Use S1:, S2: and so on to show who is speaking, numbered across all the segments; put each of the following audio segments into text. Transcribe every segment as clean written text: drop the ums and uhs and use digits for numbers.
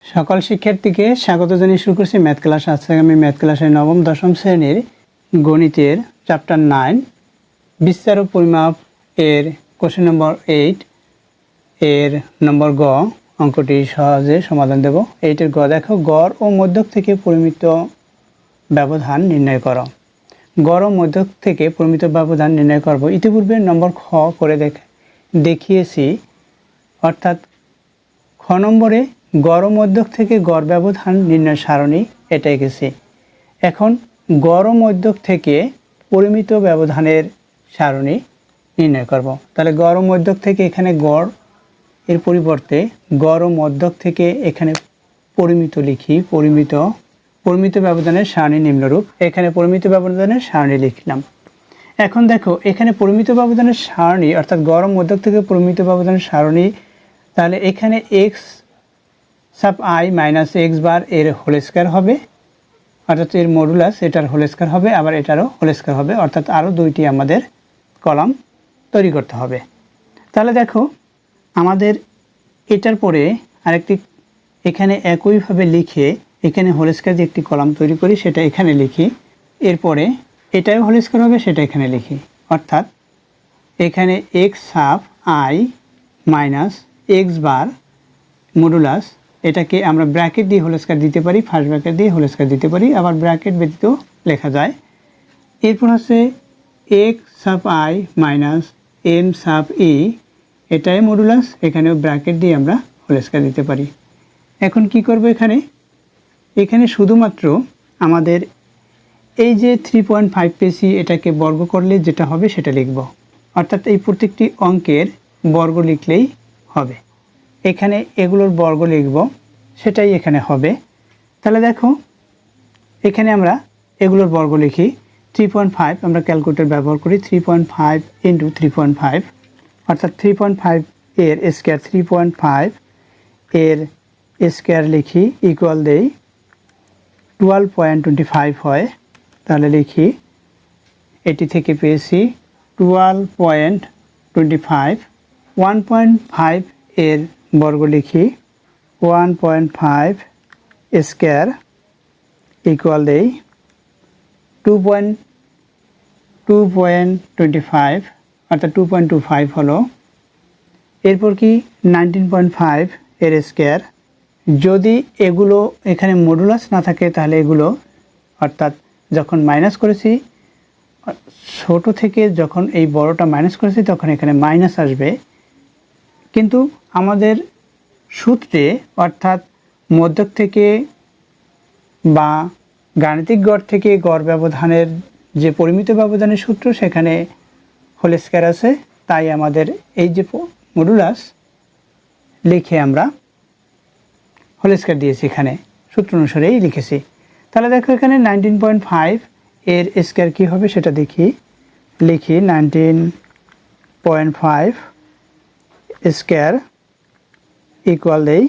S1: সকল শিক্ষার্থীকে স্বাগত জানিয়ে শুরু করছি ম্যাথ ক্লাস। আজকে আমি ম্যাথ ক্লাসের নবম দশম শ্রেণীর গণিতের চ্যাপ্টার 9 বিস্তার ও পরিমাপ এর কোশ্চেন নম্বর 8 এর নম্বর গ অঙ্কটি সহজে সমাধান দেব। 8 এর গ দেখো, গড় ও মধ্যক থেকে পরিমিত ব্যবধান নির্ণয় করো। গড় ও মধ্যক থেকে পরিমিত ব্যবধান নির্ণয় করব। ইতিপূর্বে নম্বর খ করে দেখিয়েছি, অর্থাৎ খ নম্বরে গড় ও মধ্যক থেকে গড় ব্যবধান নির্ণয় সারণী এটা এঁকেছি। এখন গড় ও মধ্যক থেকে পরিমিত ব্যবধানের সারণী নির্ণয় করব। তাহলে গড় ও মধ্যক থেকে এখানে গড় এর পরিবর্তে গড় ও মধ্যক থেকে এখানে পরিমিত লিখি। পরিমিত ব্যবধানের সারণী নিম্নরূপ। এখানে পরিমিত ব্যবধানের সারণী লিখলাম। এখন দেখো, এখানে পরিমিত ব্যবধানের সারণী অর্থাৎ গড় ও মধ্যক থেকে পরিমিত ব্যবধানের সারণী, তাহলে এখানে x sub i minus X bar এর হোল স্কয়ার হবে, অর্থাৎ এর মডুলাস এটার হোল স্কয়ার হবে, আবার এটারও হোল স্কয়ার হবে, অর্থাৎ আরও দুইটি আমাদের কলাম তৈরি করতে হবে। তাহলে দেখো, আমাদের এটার পরে আরেকটি এখানে একইভাবে লিখে এখানে হোল স্কয়ার দিয়ে একটি কলাম তৈরি করি, সেটা এখানে লিখি। এরপরে এটাও হোল স্কয়ার হবে, সেটা এখানে লিখি। অর্থাৎ এখানে X sub i minus X bar modulus, এটাকে আমরা ব্র্যাকেট দিয়ে হোল স্কয়ার দিতে পারি, ফার্স্ট ব্র্যাকেট দিয়ে হোল স্কয়ার দিতে পারি, আবার ব্র্যাকেট ব্যতীত লেখা যায়। এরপর হচ্ছে X sub i minus M sub E, এটাই মডুলাস, এখানেও ব্র্যাকেট দিয়ে আমরা হোল স্কয়ার দিতে পারি। এখন কি করব, এখানে শুধুমাত্র আমাদের এই যে 3.5 পেয়েছি, এটাকে বর্গ করলে যেটা হবে সেটা লিখব। অর্থাৎ এই প্রত্যেকটি অঙ্কের বর্গ লিখলেই হবে। এখানে এগুলোর বর্গ লিখব, সেটাই এখানে হবে। তাহলে দেখো, এখানে আমরা এগুলোর বর্গ লিখি। 3.5 আমরা ক্যালকুলেটর ব্যবহার করি। 3.5 ইন্টু 3.5 অর্থাৎ 3.5 এর স্কয়ার 3.5 এর স্কয়ার লিখি, ইকুয়াল দেই 12.25 হয়। তাহলে লিখি, এটি থেকে পেয়েছি 12.25। 1.5 এর বর্গ লিখি, 1.5 স্কয়ার ইকুয়াল দেই 2.25 অর্থাৎ 2.25 হলো। এরপর কি 19.5 এর স্কয়ার, যদি এগুলো এখানে মডুলাস না থাকে তাহলে এগুলো, অর্থাৎ যখন মাইনাস করেছি ছোট থেকে যখন এই বড়টা মাইনাস করেছি তখন এখানে মাইনাস আসবে, কিন্তু আমাদের সূত্রে অর্থাৎ মধ্যক থেকে বা গাণিতিক গড় থেকে গড় ব্যবধানের যে পরিমিত ব্যবধানের সূত্র, সেখানে হোল স্কয়ার আছে, তাই আমাদের এই যে মডুলাস লিখে আমরা হোল স্কয়ার দিয়েছি, এখানে সূত্র অনুসারেই লিখেছি। তাহলে দেখো, এখানে 19.5 এর স্কয়ার কী হবে সেটা লিখি 19.5 স্কয়ার ইকুয়াল দেই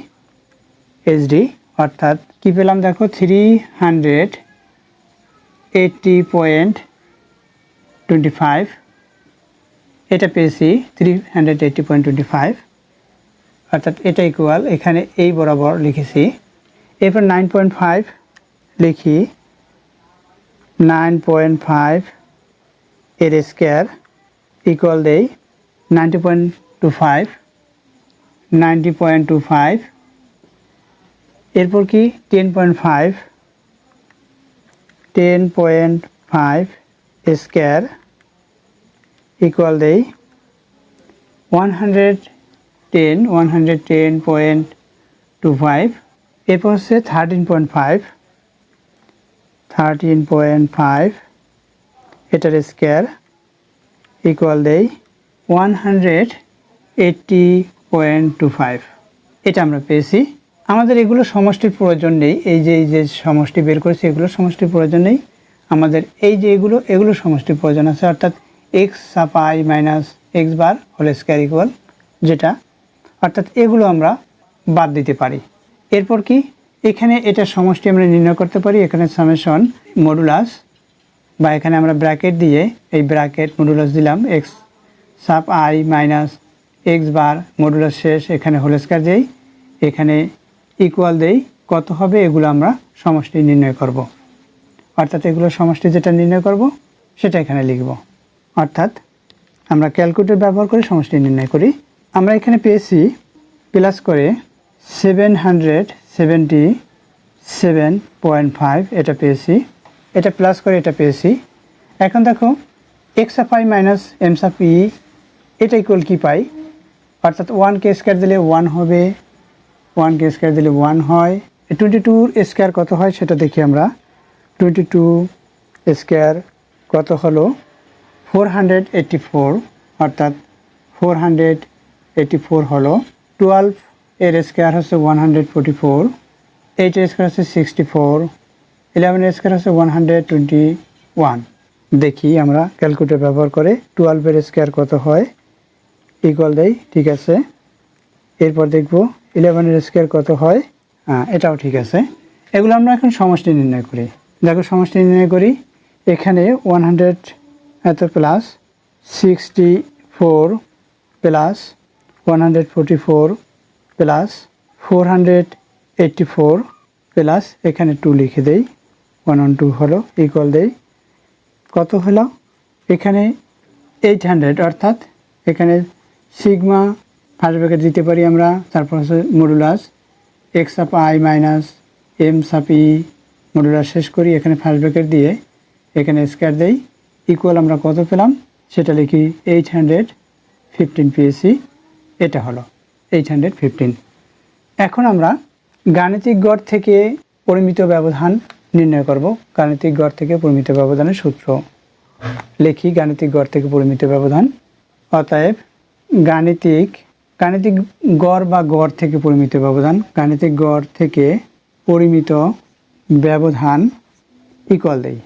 S1: এইচডি, অর্থাৎ কী পেলাম দেখো 380.25, এটা পেয়েছি 380.25, অর্থাৎ এটা ইকুয়াল এখানে এই বরাবর লিখেছি। এরপর 9.5 লিখি, 9.5 এর স্কয়ার ইকুয়াল দেই 90.25। এরপর কি 10.5 স্কয়ার ইকুয়াল দেই 110.25। এরপর হচ্ছে 13.5 এটার স্কয়ার ইকুয়াল দেই 180.25। এটা আমরা পেয়েছি। আমাদের এগুলো সমষ্টির প্রয়োজন নেই, এই যে সমষ্টি বের করেছি এগুলো সমষ্টির প্রয়োজন নেই আমাদের, এই যে এগুলো সমষ্টির প্রয়োজন আছে, অর্থাৎ X sub i minus X bar whole square equal যেটা, অর্থাৎ এগুলো আমরা বাদ দিতে পারি। এরপর কি, এখানে এটা সমষ্টি আমরা নির্ণয় করতে পারি। এখানে সামেশন মডুলাস, বা এখানে আমরা ব্র্যাকেট দিয়ে এই ব্র্যাকেট মডুলাস দিলাম, x sub i minus X bar modulus শেষ, এখানে হোল স্কয়ার দিই, এখানে ইকুয়াল দেই কত হবে, এগুলো আমরা সমষ্টি নির্ণয় করব। অর্থাৎ এগুলো সমষ্টি যেটা নির্ণয় করব সেটা এখানে লিখব। অর্থাৎ আমরা ক্যালকুলেটর ব্যবহার করে সমষ্টি নির্ণয় করি। আমরা এখানে পেয়েছি প্লাস করে 777.5 এটা পেয়েছি, এটা প্লাস করে এটা পেয়েছি। এখন দেখো X of I minus aims of E এটা ইকুয়াল কী পাই, অর্থাৎ 1কে স্কোয়ার দিলে 1 হবে, 1কে স্কোয়ার দিলে 1 হয়। 22 স্কোয়ার কত হয় সেটা দেখি আমরা। 22 স্কোয়ার কত হলো 484, অর্থাৎ 484 হলো। 12 এর স্কোয়ার হচ্ছে 144, 8 এর স্কোয়ার হচ্ছে 64, 11 এর স্কোয়ার হচ্ছে 121। দেখি আমরা ক্যালকুলেটর ব্যবহার করে 12 এর স্কোয়ার কত হয়, ইকুয়াল দেই, ঠিক আছে। এরপর দেখব 11 এর স্কোয়ার কত হয়, এটাও ঠিক আছে। এগুলো আমরা এখন সমষ্টি নির্ণয় করি। দেখো সমষ্টি নির্ণয় করি, এখানে 100 এত প্লাস 64 প্লাস 144 প্লাস 484 প্লাস এখানে 2 লিখে দেই, 112 হলো, ইকুয়াল দেই কত হলো, এখানে 800, অর্থাৎ এখানে সিগমা ফার্স্ট ব্র্যাকেট দিতে পারি আমরা, তারপর হচ্ছে modulus X of I minus M of E modulus শেষ করি, এখানে ফার্স্ট ব্র্যাকেট দিয়ে এখানে স্কোয়ার দেই, ইকুয়াল আমরা কত পেলাম সেটা লিখি 815 পেয়েছি, এটা হলো 815। এখন আমরা গাণিতিক গড় থেকে পরিমিত ব্যবধান নির্ণয় করব। গাণিতিক গড় থেকে পরিমিত ব্যবধানের সূত্র লিখি। গাণিতিক গড় থেকে পরিমিত ব্যবধান, অতএব গাণিতিক গড় বা গড় থেকে পরিমিত ব্যবধান, গাণিতিক গড় থেকে পরিমিত ব্যবধান ইকুয়াল দেই।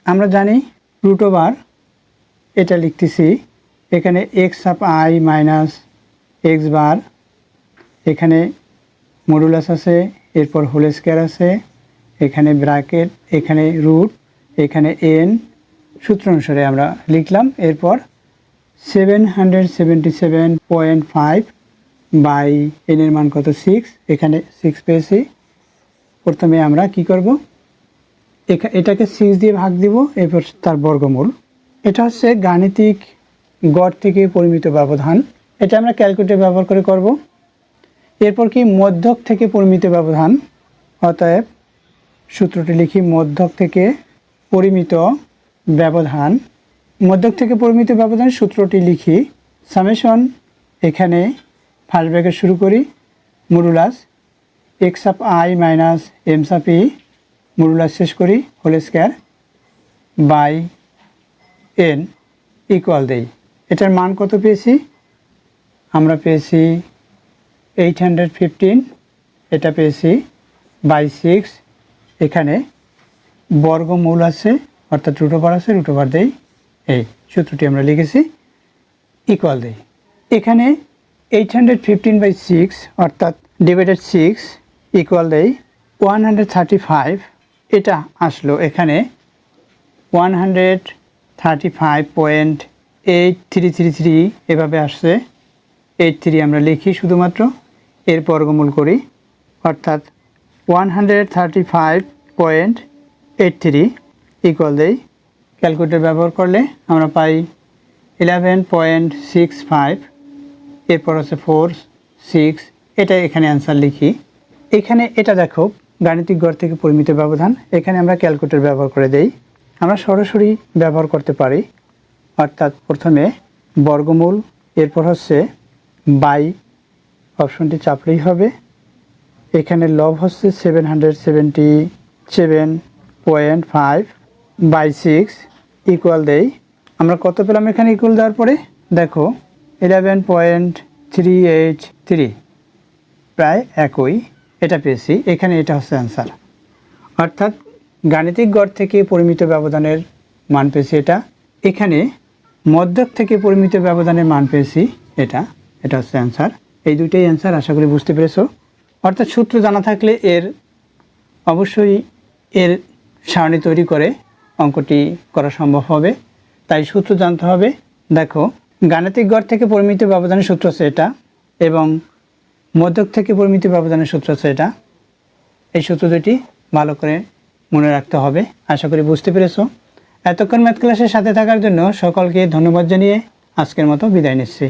S1: আমরা জানি রুট ওভার, এটা লিখতেছি এখানে X of I minus X bar, এখানে মডুলাস আছে, এরপর হোল স্কোয়ার আছে, এখানে ব্র্যাকেট, এখানে রুট, এখানে এন, সূত্র অনুসারে আমরা লিখলাম। এরপর 777.5 বাই এনের মান কত 6, এখানে 6 পেয়েছি। প্রথমে আমরা কি করব, এটাকে 6 দিয়ে ভাগ দিব, এরপর তার বর্গমূল। এটা হচ্ছে গাণিতিক গড় থেকে পরিমিত ব্যবধান, এটা আমরা ক্যালকুলেটর ব্যবহার করে করব। এরপর কি মধ্যক থেকে পরিমিত ব্যবধান, অতএব সূত্রটি লিখি মধ্যক থেকে পরিমিত ব্যবধান। মধ্যক থেকে পরিমিত ব্যবধানের সূত্রটি লিখি সামেশন, এখানে ফার্স্ট ব্র্যাকেট শুরু করি, modulus X of I minus aims of E modulus শেষ করি, whole square by N, equal দেই। এটার মান কত পেয়েছি, আমরা পেয়েছি 815, এটা পেয়েছি বাই 6, এখানে বর্গমূল আছে, অর্থাৎ রুট ওভার আছে, রুট ওভার দেই, এই সূত্রটি আমরা লিখেছি, ইকুয়াল দেই। এখানে 815/6 অর্থাৎ ডিভাইডেড 6 ইকুয়াল দেই 135, এটা আসলো এখানে 135.8333 এভাবে আসছে, 83 আমরা লিখি শুধুমাত্র, এর বর্গমূল করি, অর্থাৎ 135.83 ইকুয়াল দেই। ক্যালকুলেটর ব্যবহার করলে আমরা পাই 11.65, এরপর হচ্ছে 4, 6, এটা এখানে অ্যান্সার লিখি। এখানে এটা দেখো গাণিতিক গড় থেকে পরিমিত ব্যবধান, এখানে আমরা ক্যালকুলেটর ব্যবহার করে দেই। আমরা সরাসরি ব্যবহার করতে পারি, অর্থাৎ প্রথমে বর্গমূল, এরপর হচ্ছে বাই অপশনটি চাপলেই হবে। এখানে লব হচ্ছে 777.5 বাই 6 ইকুয়াল দেই। আমরা কত পেলাম এখানে ইকুয়াল দেওয়ার পরে, দেখো 11.383, প্রায় একই, এটা পেয়েছি। এখানে এটা হচ্ছে অ্যান্সার, অর্থাৎ গাণিতিক গড় থেকে পরিমিত ব্যবধানের মান পেয়েছি এটা, এখানে মধ্যক থেকে পরিমিত ব্যবধানের মান পেয়েছি এটা, এটা হচ্ছে অ্যান্সার। এই দুইটাই অ্যান্সার, আশা করি বুঝতে পেরেছো। অর্থাৎ সূত্র জানা থাকলে অবশ্যই এর সারণী তৈরি করে অঙ্কটি করা সম্ভব হবে, তাই সূত্র জানতে হবে। দেখো গাণিতিক গড় থেকে পরিমিত ব্যবধানের সূত্র হচ্ছে এটা, এবং মধ্যক থেকে পরিমিত ব্যবধানের সূত্র হচ্ছে এটা। এই সূত্র দুটি ভালো করে মনে রাখতে হবে। আশা করি বুঝতে পেরেছো। এতক্ষণ ম্যাথ ক্লাসের সাথে থাকার জন্য সকলকে ধন্যবাদ জানিয়ে আজকের মতো বিদায় নিচ্ছি।